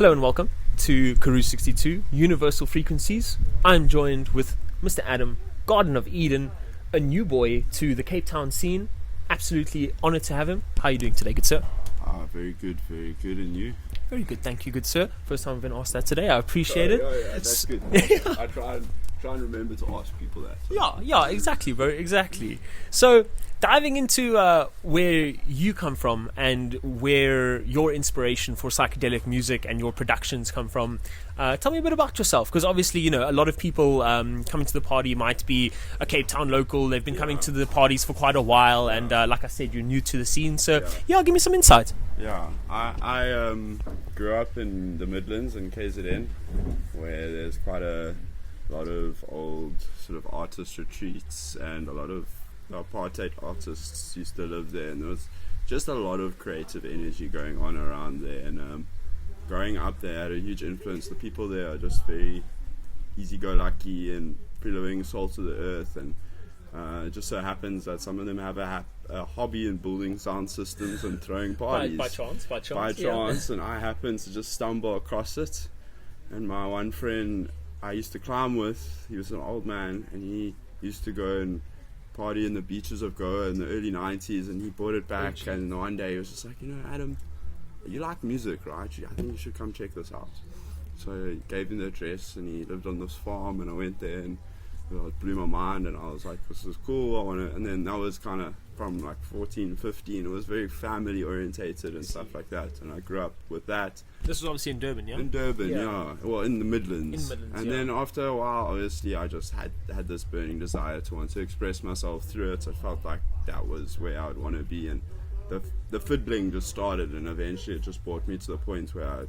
Hello and welcome to Karoo 62 Universal Frequencies. I'm joined with Mr. Adam, Garden of Eden, a new boy to the Cape Town scene. Absolutely honoured to have him. How are you doing today, good sir? Very good, and you? Very good, thank you, good sir. First time I've been asked that today. I appreciate it. Yeah, that's good. I try and remember to ask people that. So. Yeah, exactly, bro, exactly. So, diving into where you come from and where your inspiration for psychedelic music and your productions come from, tell me a bit about yourself, because obviously, you know, a lot of people coming to the party might be a Cape Town local. They've been coming to the parties for quite a while, and like I said, you're new to the scene. So, give me some insight. Yeah, I grew up in the Midlands in KZN, where there's quite a lot of old sort of artist retreats, and a lot of apartheid artists used to live there, and there was just a lot of creative energy going on around there. And growing up there had a huge influence. The people there are just very easy-go-lucky and billowing salt of the earth, and it just so happens that some of them have a hobby in building sound systems and throwing parties By chance, and I happened to just stumble across it. And my one friend I used to climb with, he was an old man, and he used to go and party in the beaches of Goa in the early 90s, and he brought it back. And one day he was just like, Adam, you like music, right? I think you should come check this out. So I gave him the address, and he lived on this farm, and I went there, and it blew my mind, and I was like, this is cool, I want to. And then that was kind of from like 14, 15, it was very family orientated and stuff like that, and I grew up with that. This was obviously in Durban, yeah? In Durban, yeah. Well, in the Midlands. And yeah. then after a while, obviously, I just had this burning desire to want to express myself through it. I felt like that was where I would want to be, and the fiddling just started, and eventually it just brought me to the point where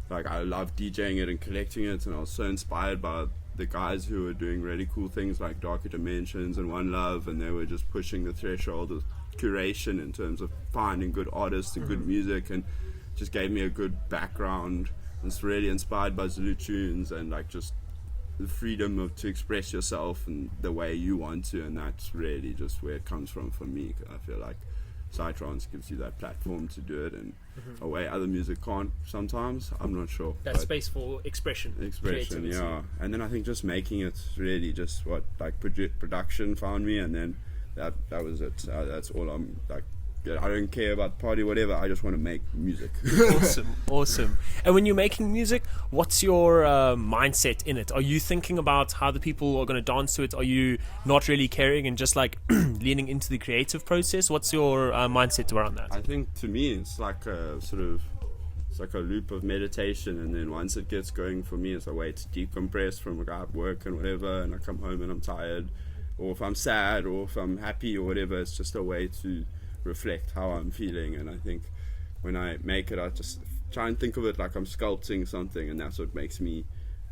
I loved DJing it and collecting it, and I was so inspired by the guys who were doing really cool things like Darker Dimensions and One Love, and they were just pushing the threshold of curation in terms of finding good artists and good music, and just gave me a good background. It's really inspired by Zulu tunes and like just the freedom to express yourself and the way you want to, and that's really just where it comes from for me. I feel like Psytrance gives you that platform to do it in a way other music can't sometimes. I'm not sure. That space for expression, creativity. Yeah. And then I think just making it really just what like production found me, and then that was it. That's all I'm like. I don't care about party, whatever. I just want to make music. Awesome. And when you're making music, what's your mindset in it? Are you thinking about how the people are going to dance to it? Are you not really caring and just like leaning into the creative process? What's your mindset around that? I think to me, it's like a sort of a loop of meditation, and then once it gets going for me, it's a way to decompress from work and whatever, and I come home and I'm tired, or if I'm sad, or if I'm happy, or whatever. It's just a way to reflect how I'm feeling. And I think when I make it, I just try and think of it like I'm sculpting something, and that's what makes me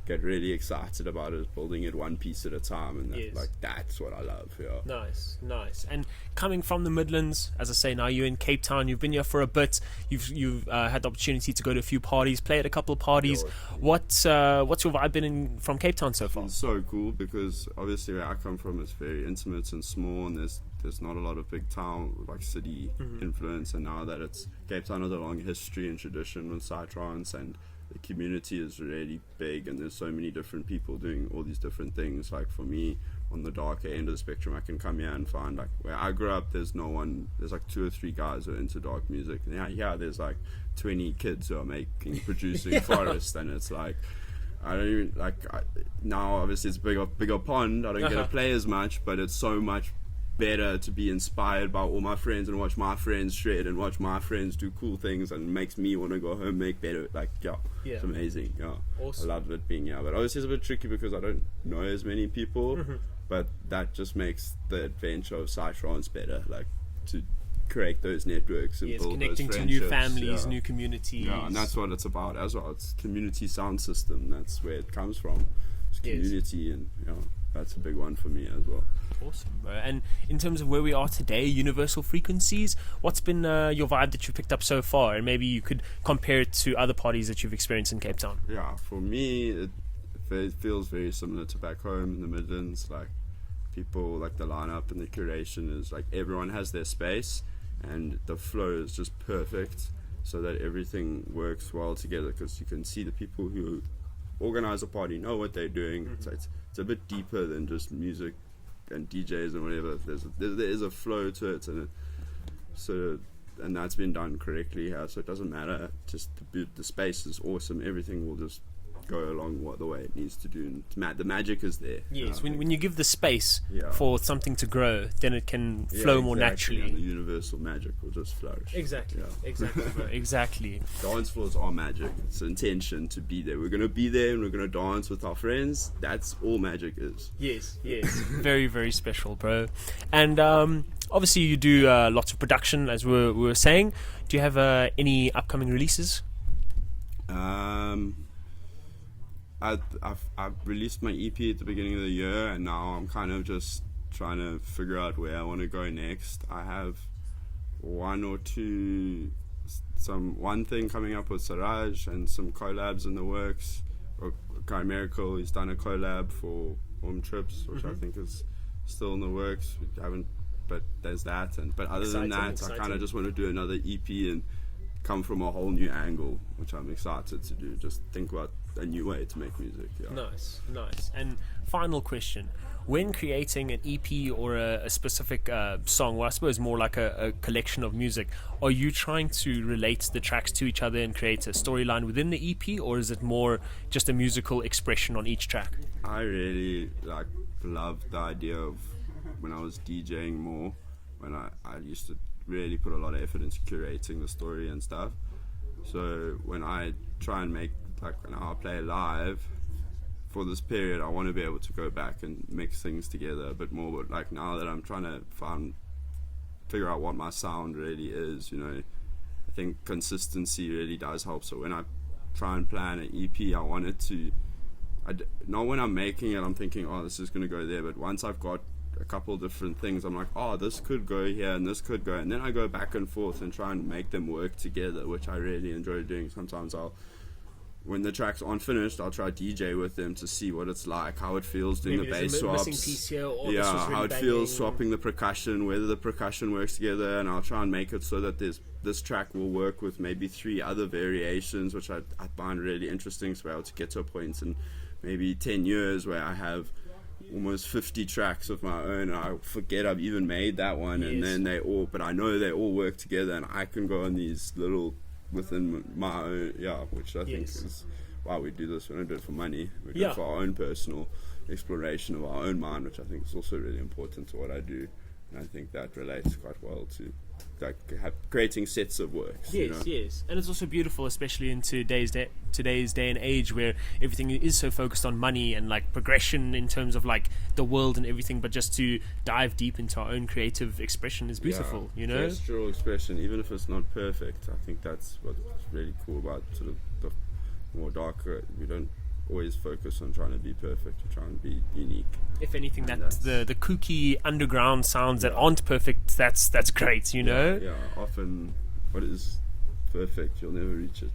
get really excited about it, building it one piece at a time, and that's what I love. Nice. And coming from the Midlands, as I say, now you're in Cape Town, you've been here for a bit, you've had the opportunity to go to a few parties, play at a couple of parties. What's your vibe been from Cape Town so far? It's so cool, because obviously where I come from is very intimate and small, and there's not a lot of big town like city influence, and now that it's Cape Town has a long history and tradition with Psytrance, and the community is really big, and there's so many different people doing all these different things. Like for me, on the darker end of the spectrum, I can come here and find like where I grew up, there's like 2 or 3 guys who are into dark music. And there's like 20 kids who are producing Forest, and it's like I don't even now obviously it's a bigger pond. I don't get to play as much, but it's so much better to be inspired by all my friends and watch my friends shred and watch my friends do cool things, and it makes me want to go home, make better. It's amazing. Awesome. I love it being here, but obviously it's a bit tricky because I don't know as many people, but that just makes the adventure of Psytrance better, like to create those networks and build connecting those to new families, new communities. And that's what it's about as well. It's community sound system. That's where it comes from. It's community, and that's a big one for me as well. Awesome. And in terms of where we are today, Universal Frequencies, what's been your vibe that you've picked up so far? And maybe you could compare it to other parties that you've experienced in Cape Town. Yeah, for me, it feels very similar to back home in the Midlands. Like people, like the lineup and the curation is like everyone has their space, and the flow is just perfect. so that everything works well together, because you can see the people who organize a party know what they're doing. So it's a bit deeper than just music and DJs and whatever. There is a flow to it, and that's been done correctly here, so it doesn't matter. Just the space is awesome. Everything will just go along the way it needs to do, and the magic is there. Yes, when you give the space for something to grow, then it can flow more naturally. And the universal magic will just flourish. Exactly, bro. Exactly. Dance floors are magic. It's the intention to be there. We're going to be there and we're going to dance with our friends. That's all magic is. Yes. Very, very special, bro. And obviously you do lots of production, as we were saying. Do you have any upcoming releases? I've released my EP at the beginning of the year, and now I'm kind of just trying to figure out where I want to go next. I have one thing coming up with Siraj and some collabs in the works. Guy Miracle, he's done a collab for Home Trips, which I think is still in the works. We haven't, but there's that. But other than that, I kind of just want to do another EP and come from a whole new angle, which I'm excited to do. Just think about a new way to make music. Nice. And final question: when creating an EP or a specific song, well, I suppose more like a collection of music, are you trying to relate the tracks to each other and create a storyline within the EP, or is it more just a musical expression on each track? I really loved the idea of when I was DJing more, when I used to really put a lot of effort into curating the story and stuff. So when I try and make, when I play live for this period, I want to be able to go back and mix things together a bit more. But now that I'm trying to figure out what my sound really is, I think consistency really does help. So when I try and plan an EP, I want it to, not when I'm making it I'm thinking, oh, this is going to go there, but once I've got a couple different things, I'm like, oh, this could go here and this could go, and then I go back and forth and try and make them work together, which I really enjoy doing. Sometimes when the tracks aren't finished, I'll try DJ with them to see what it's like, how it feels doing the bass swaps, how it feels swapping the percussion, whether the percussion works together, and I'll try and make it so that this track will work with maybe 3 other variations, which I find really interesting, to be able to get to a point in maybe 10 years where I have almost 50 tracks of my own, and I forget I've even made that one. And then but I know they all work together, and I can go on these little within my own, which I think is why we do this. We don't do it for money, we do it for our own personal exploration of our own mind, which I think is also really important to what I do, and I think that relates quite well to creating sets of works. Yes, and it's also beautiful, especially in today's day and age, where everything is so focused on money and progression in terms of the world and everything. But just to dive deep into our own creative expression is beautiful. Gestural expression, even if it's not perfect. I think that's what's really cool about sort of the more darker. We don't always focus on trying to be perfect. We try and be unique. If anything, the kooky underground sounds that aren't perfect, that's great, Yeah, often what is perfect, you'll never reach it.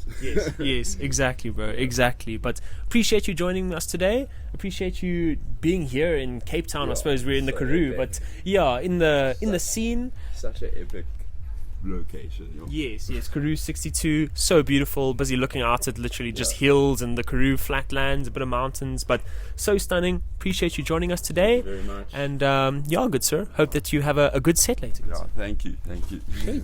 Yes, exactly, bro, exactly. But appreciate you joining us today. Appreciate you being here in Cape Town. I suppose we're in the Karoo, but in the scene. Such an epic location. Yes, Karoo 62, so beautiful. Busy looking out at literally just hills and the Karoo flatlands, a bit of mountains, but so stunning. Appreciate you joining us today. Thank you very much. And good sir. Hope that you have a good set later. Thank you. Okay.